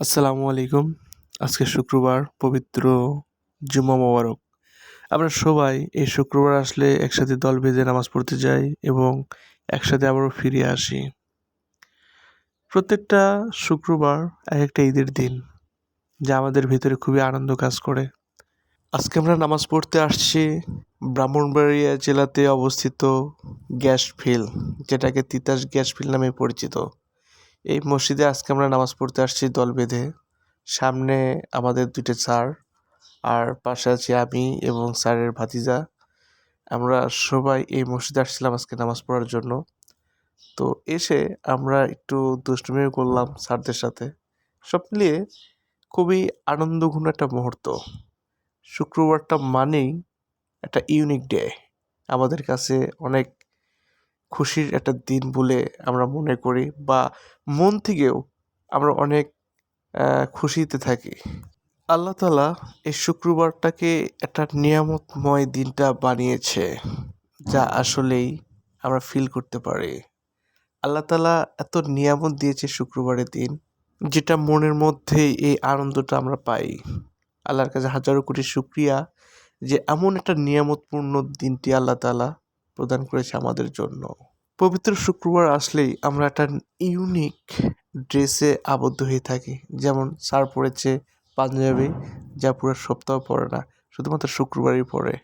আসসালামু আলাইকুম। আজকে শুক্রবার, পবিত্র জুমা মোবারক। আমরা সবাই এই শুক্রবার আসলে একসাথে দল বেঁধে নামাজ পড়তে যাই এবং একসাথে আবারও ফিরে আসি। প্রত্যেকটা শুক্রবার একেকটা ঈদের দিন, যা আমাদের ভিতরে খুবই আনন্দ কাজ করে। আজকে আমরা নামাজ পড়তে আসছি ব্রাহ্মণবাড়িয়া জেলাতে অবস্থিত গ্যাস ফিল, যেটাকে তিতাস গ্যাস ফিল নামে পরিচিত। এই মসজিদে আজকে আমরা নামাজ পড়তে আসছি দল বেঁধে। সামনে আমাদের ২টা স্যার, আর পাশে আছি আমি এবং স্যারের ভাতিজা। আমরা সবাই এই মসজিদে আসছিলাম আজকে নামাজ পড়ার জন্য। তো এসে আমরা একটু দুষ্টুমিও করলাম স্যারদের সাথে। সব মিলিয়ে খুবই আনন্দঘন একটা মুহূর্ত। শুক্রবারটা মানেই একটা ইউনিক ডে। আমাদের কাছে অনেক খুশির একটা দিন বলে আমরা মনে করি, বা মন থেকেও আমরা অনেক খুশিতে থাকি। আল্লাহ তাআলা এই শুক্রবারটাকে একটা নিয়ামতময় দিনটা বানিয়েছে, যা আসলেই আমরা ফিল করতে পারি। আল্লাহ তাআলা এত নিয়ামত দিয়েছে শুক্রবারের দিন, যেটা মনের মধ্যেই এই আনন্দটা আমরা পাই। আল্লাহর কাছে হাজারো কোটি শুকরিয়া যে এমন একটা নিয়ামতপূর্ণ দিনটি আল্লাহ তাআলা প্রদান করেছে আমাদের জন্য। পবিত্র শুক্রবার আসলেই আমরা একটা ইউনিক ড্রেসে আবদ্ধ হয়ে থাকি। যেমন স্যার পড়েছে পাঞ্জাবি, যা পুরো সপ্তাহ পরে না, শুধুমাত্র শুক্রবারই পরে।